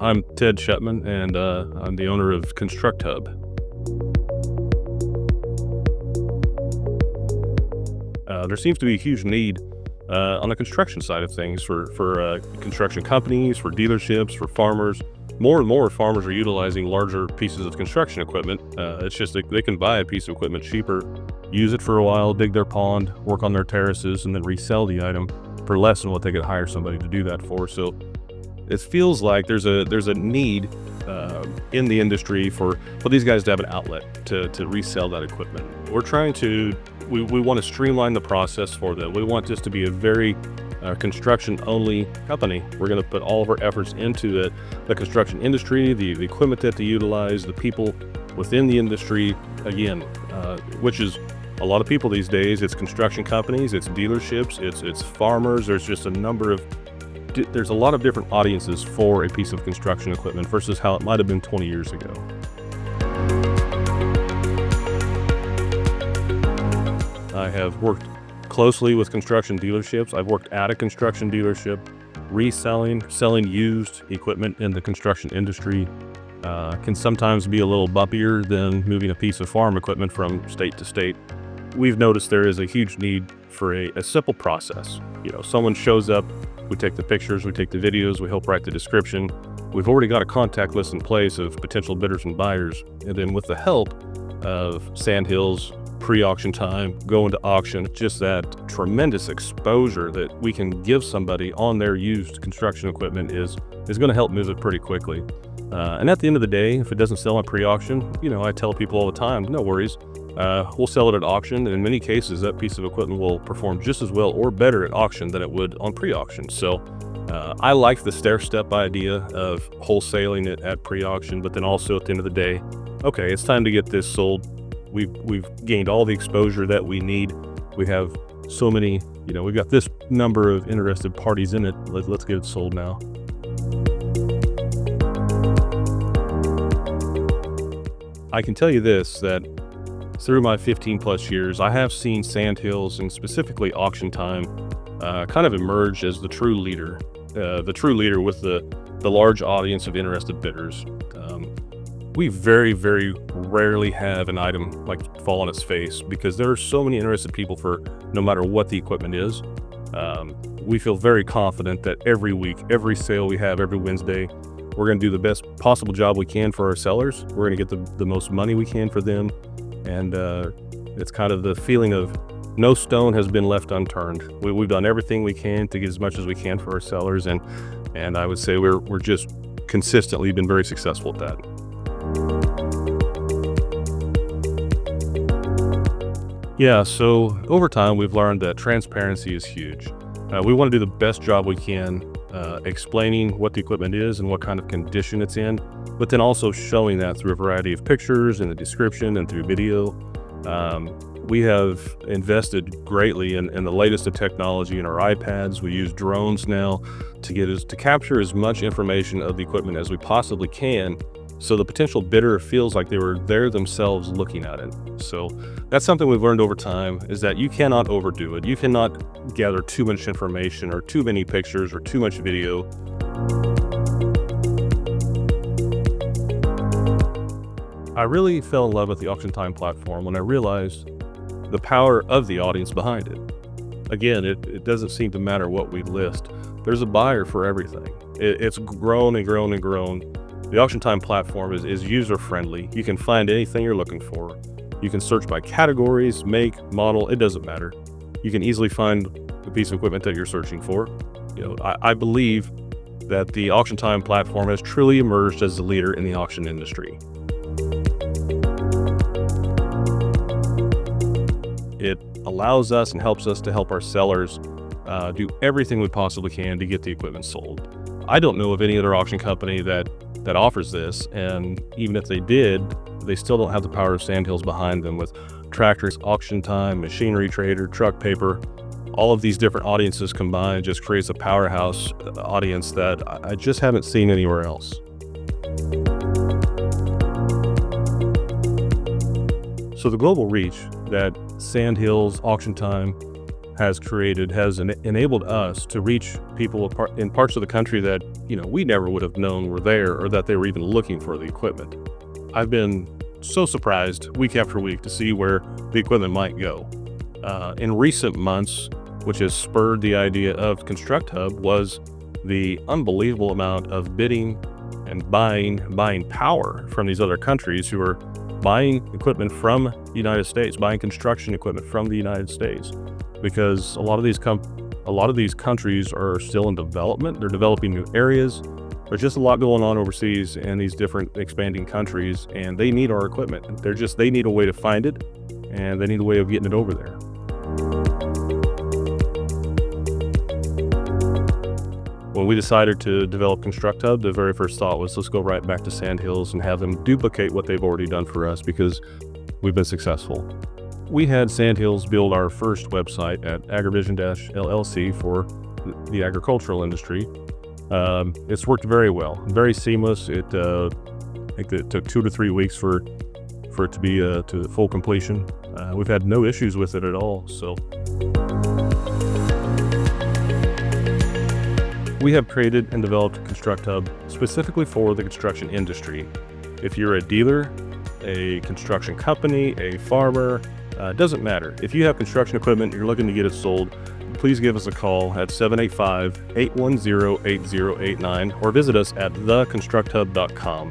I'm Ted Shepman, and I'm the owner of Construct Hub. There seems to be a huge need on the construction side of things for construction companies, for dealerships, for farmers. More and more farmers are utilizing larger pieces of construction equipment. It's just that they can buy a piece of equipment cheaper, use it for a while, dig their pond, work on their terraces, and then resell the item for less than what they could hire somebody to do that for. So it feels like there's a need in the industry for these guys to have an outlet to resell that equipment. We're trying to, we want to streamline the process for them. We want this to be a very construction-only company. We're going to put all of our efforts into the construction industry, the equipment that they utilize, the people within the industry, again, which is a lot of people these days. It's construction companies, it's dealerships, it's farmers. There's a lot of different audiences for a piece of construction equipment versus how it might have been 20 years ago. I have worked closely with construction dealerships. I've worked at a construction dealership, selling used equipment in the construction industry. Can sometimes be a little bumpier than moving a piece of farm equipment from state to state. We've noticed there is a huge need for a simple process. Someone shows up, we take the pictures, we take the videos, we help write the description. We've already got a contact list in place of potential bidders and buyers. And then with the help of Sandhills, Pre-AuctionTime, going to auction, just that tremendous exposure that we can give somebody on their used construction equipment is going to help move it pretty quickly. And at the end of the day, if it doesn't sell on pre-auction, I tell people all the time, no worries. We'll sell it at auction, and in many cases, that piece of equipment will perform just as well or better at auction than it would on pre-auction. So I like the stair-step idea of wholesaling it at pre-auction, but then also at the end of the day, okay, it's time to get this sold. We've gained all the exposure that we need. We have so many, we've got this number of interested parties in it. Let's get it sold now. I can tell you this, that through my 15 plus years, I have seen Sandhills and specifically AuctionTime kind of emerge as the true leader with the large audience of interested bidders. We very, very rarely have an item fall on its face because there are so many interested people for no matter what the equipment is. We feel very confident that every week, every sale we have every Wednesday, we're going to do the best possible job we can for our sellers. We're going to get the most money we can for them. And it's kind of the feeling of no stone has been left unturned. We've done everything we can to get as much as we can for our sellers. And I would say we're just consistently been very successful at that. Yeah, so over time, we've learned that transparency is huge. We want to do the best job we can explaining what the equipment is and what kind of condition it's in, but then also showing that through a variety of pictures and the description and through video. We have invested greatly in the latest of technology in our iPads. We use drones now to capture as much information of the equipment as we possibly can, so the potential bidder feels like they were there themselves looking at it. So that's something we've learned over time, is that you cannot overdo it. You cannot gather too much information or too many pictures or too much video. I really fell in love with the AuctionTime platform when I realized the power of the audience behind it. Again, it doesn't seem to matter what we list. There's a buyer for everything. It's grown and grown and grown. The AuctionTime platform is user-friendly. You can find anything you're looking for. You can search by categories, make, model, it doesn't matter. You can easily find the piece of equipment that you're searching for. I believe that the AuctionTime platform has truly emerged as the leader in the auction industry. It allows us and helps us to help our sellers do everything we possibly can to get the equipment sold. I don't know of any other auction company that offers this, and even if they did, they still don't have the power of Sandhills behind them with tractors, AuctionTime, machinery trader, truck paper. All of these different audiences combined just creates a powerhouse audience that I just haven't seen anywhere else. So the global reach that Sandhills, AuctionTime has enabled us to reach people in parts of the country that, we never would have known were there or that they were even looking for the equipment. I've been so surprised week after week to see where the equipment might go. In recent months, which has spurred the idea of Construct Hub, was the unbelievable amount of bidding and buying power from these other countries who are buying equipment from the United States, buying construction equipment from the United States, because a lot of these countries are still in development. They're developing new areas. There's just a lot going on overseas in these different expanding countries, and they need our equipment. They need a way to find it, and they need a way of getting it over there. When we decided to develop Construct Hub, the very first thought was, let's go right back to Sandhills and have them duplicate what they've already done for us, because we've been successful. We had Sandhills build our first website at Agrivision-LLC for the agricultural industry. It's worked very well, very seamless. I think it took 2 to 3 weeks for it to be to full completion. We've had no issues with it at all. So we have created and developed Construct Hub specifically for the construction industry. If you're a dealer, a construction company, a farmer, doesn't matter. If you have construction equipment, you're looking to get it sold, please give us a call at 785-810-8089 or visit us at theconstructhub.com.